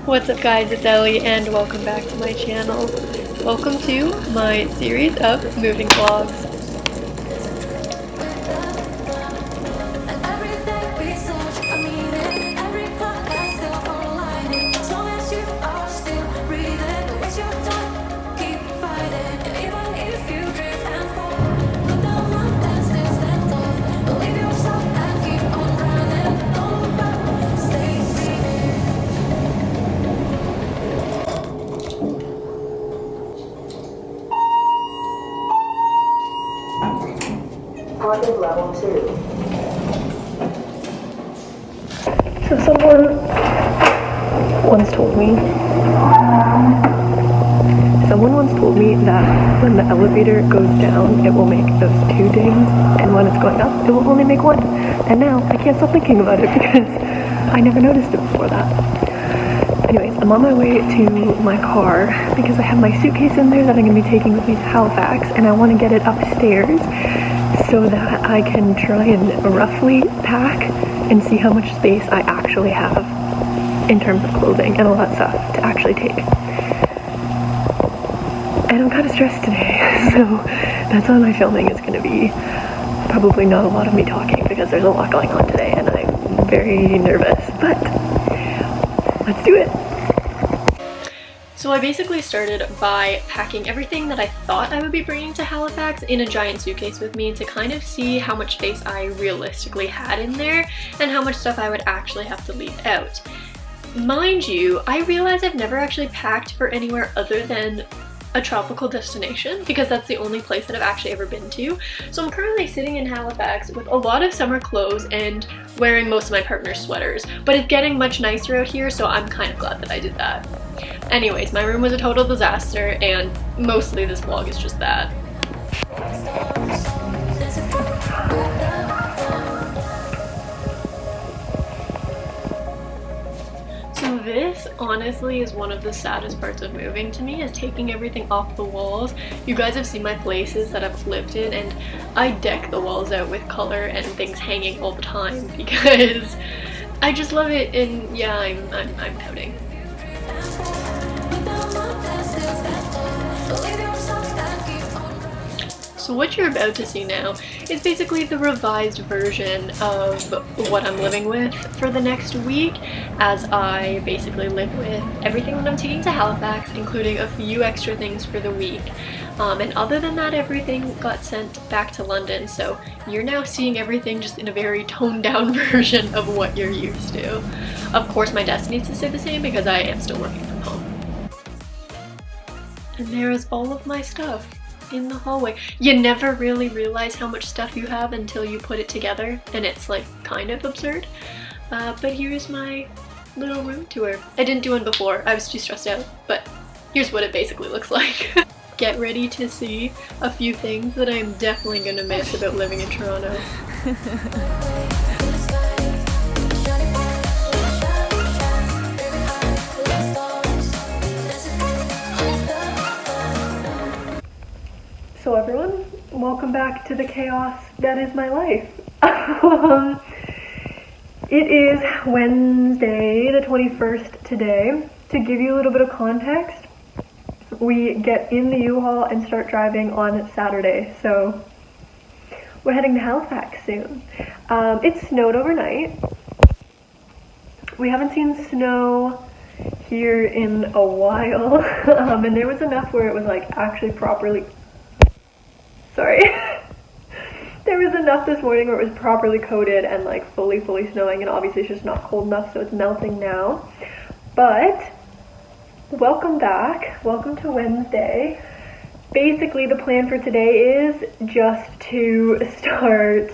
What's up guys, it's Ellie and welcome back to my channel. Welcome to my series of moving vlogs. Level 2. So someone once told me that when the elevator goes down, it will make those two dings, and when it's going up, it will only make one. And now I can't stop thinking about it because I never noticed it before that. Anyways, I'm on my way to my car because I have my suitcase in there that I'm going to be taking with me to Halifax, and I want to get it upstairs so that I can try and roughly pack and see how much space I actually have in terms of clothing and all that stuff to actually take. And I'm kind of stressed today, so that's why my filming is going to be probably not a lot of me talking because there's a lot going on today and I'm very nervous, but let's do it. So I basically started by packing everything that I thought I would be bringing to Halifax in a giant suitcase with me to kind of see how much space I realistically had in there and how much stuff I would actually have to leave out. Mind you, I realize I've never actually packed for anywhere other than a tropical destination because that's the only place that I've actually ever been to. So I'm currently sitting in Halifax with a lot of summer clothes and wearing most of my partner's sweaters, but it's getting much nicer out here, so I'm kind of glad that I did that. Anyways, my room was a total disaster and mostly this vlog is just that. So this honestly is one of the saddest parts of moving to me, is taking everything off the walls. You guys have seen my places that I've lived in and I deck the walls out with color and things hanging all the time because I just love it, and yeah, I'm pouting. So what you're about to see now is basically the revised version of what I'm living with for the next week, as I basically live with everything that I'm taking to Halifax, including a few extra things for the week. And other than that, everything got sent back to London, so you're now seeing everything just in a very toned down version of what you're used to. Of course, my desk needs to stay the same because I am still working from home. And there is all of my stuff in the hallway. You never really realize how much stuff you have until you put it together, and it's like kind of absurd. But here's my little room tour. I didn't do one before, I was too stressed out, but here's what it basically looks like. Get ready to see a few things that I'm definitely gonna miss about living in Toronto. So everyone, welcome back to the chaos that is my life. It is Wednesday the 21st today. To give you a little bit of context, we get in the U-Haul and start driving on Saturday, so we're heading to Halifax soon. It snowed overnight. We haven't seen snow here in a while, and there was enough where it was like actually properly... Sorry. There was enough this morning where it was properly coated and like fully snowing, and obviously it's just not cold enough, so it's melting now. But welcome back. Welcome to Wednesday. Basically the plan for today is just to start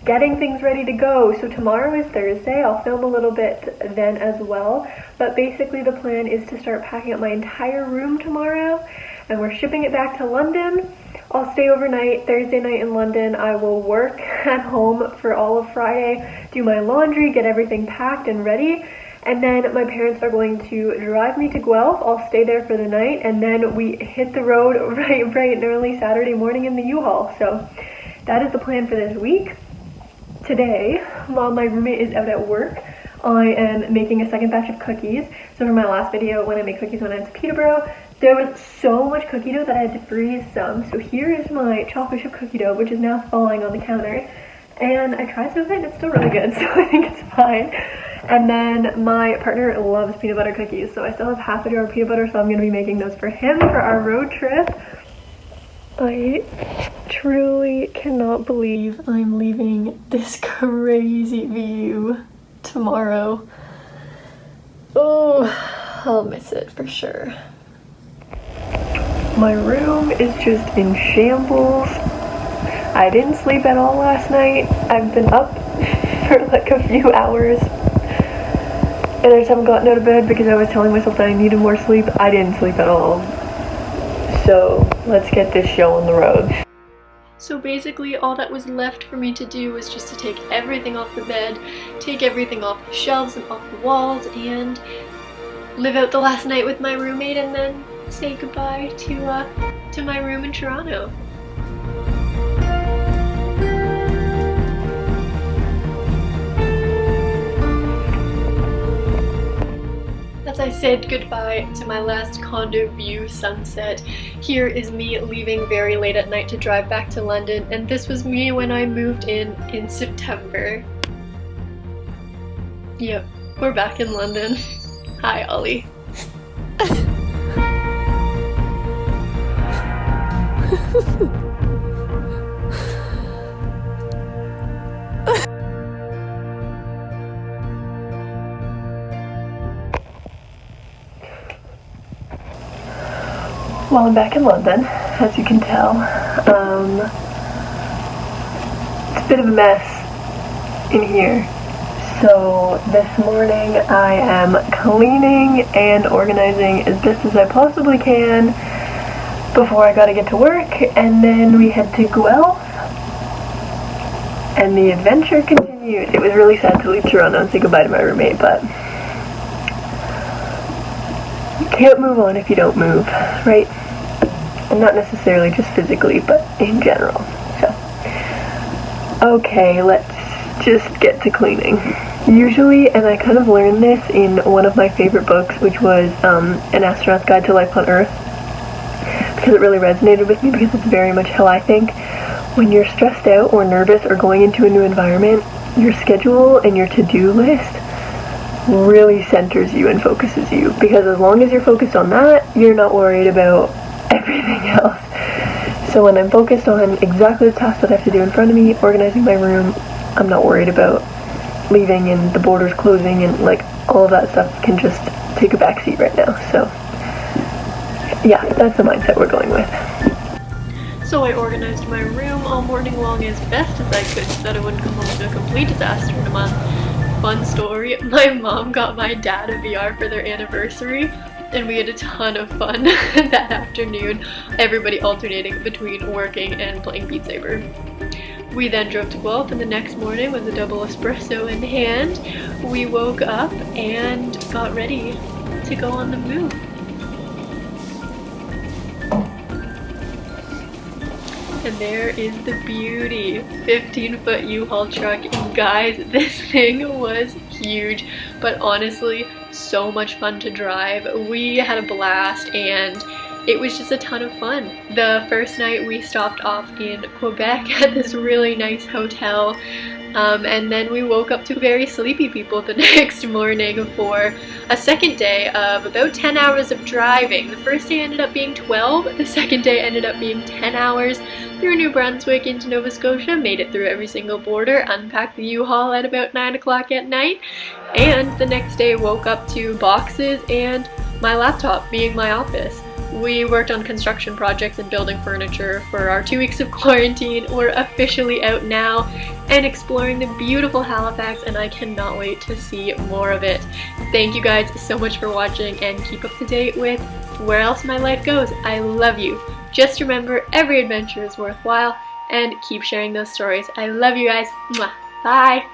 getting things ready to go. So tomorrow is Thursday. I'll film a little bit then as well. But basically the plan is to start packing up my entire room tomorrow, and we're shipping it back to London. I'll stay overnight Thursday night in London. I will work at home for all of Friday, do my laundry, get everything packed and ready, and then my parents are going to drive me to Guelph. I'll stay there for the night, and then we hit the road bright and early Saturday morning in the U-Haul. So that is the plan for this week. Today, while my roommate is out at work, I am making a second batch of cookies. So for my last video, when I made cookies when I went to Peterborough, there was so much cookie dough that I had to freeze some. So here is my chocolate chip cookie dough, which is now thawing on the counter. And I tried some of it and it's still really good, so I think it's fine. And then my partner loves peanut butter cookies, so I still have half a jar of peanut butter, so I'm gonna be making those for him for our road trip. I truly cannot believe I'm leaving this crazy view tomorrow. Oh, I'll miss it for sure. My room is just in shambles. I didn't sleep at all last night. I've been up for like a few hours and I just haven't gotten out of bed because I was telling myself that I needed more sleep. I didn't sleep at all. So let's get this show on the road. So basically all that was left for me to do was just to take everything off the bed, take everything off the shelves and off the walls, and live out the last night with my roommate and then say goodbye to my room in Toronto. As I said goodbye to my last condo view sunset, here is me leaving very late at night to drive back to London, and this was me when I moved in September. Yep, we're back in London. Hi, Ollie. Well, I'm back in London, as you can tell. It's a bit of a mess in here. So this morning I am cleaning and organizing as best as I possibly can before I gotta get to work, and then we head to Guelph and the adventure continues. It was really sad to leave Toronto and say goodbye to my roommate, but you can't move on if you don't move, right? And not necessarily just physically, but in general. So, okay, let's just get to cleaning. Usually, and I kind of learned this in one of my favorite books, which was An Astronaut's Guide to Life on Earth, because it really resonated with me because it's very much how I think. When you're stressed out or nervous or going into a new environment, your schedule and your to-do list really centers you and focuses you, because as long as you're focused on that, you're not worried about everything else. So when I'm focused on exactly the tasks that I have to do in front of me, organizing my room, I'm not worried about leaving and the borders closing, and like all of that stuff can just take a backseat right now. So yeah, that's the mindset we're going with. So I organized my room all morning long as best as I could so that it wouldn't come home to a complete disaster in a month. Fun story, my mom got my dad a VR for their anniversary, and we had a ton of fun that afternoon, everybody alternating between working and playing Beat Saber. We then drove to Guelph, and the next morning with a double espresso in hand, we woke up and got ready to go on the move. And there is the beauty, 15-foot U-Haul truck, and guys, this thing was huge, but honestly, so much fun to drive. We had a blast and it was just a ton of fun. The first night we stopped off in Quebec at this really nice hotel, and then we woke up to very sleepy people the next morning for a second day of about 10 hours of driving. The first day ended up being 12, the second day ended up being 10 hours through New Brunswick into Nova Scotia, made it through every single border, unpacked the U-Haul at about 9 o'clock at night, and the next day woke up to boxes and my laptop being my office. We worked on construction projects and building furniture for our 2 weeks of quarantine. We're officially out now and exploring the beautiful Halifax, and I cannot wait to see more of it. Thank you guys so much for watching, and keep up to date with where else my life goes. I love you. Just remember, every adventure is worthwhile, and keep sharing those stories. I love you guys. Mwah. Bye!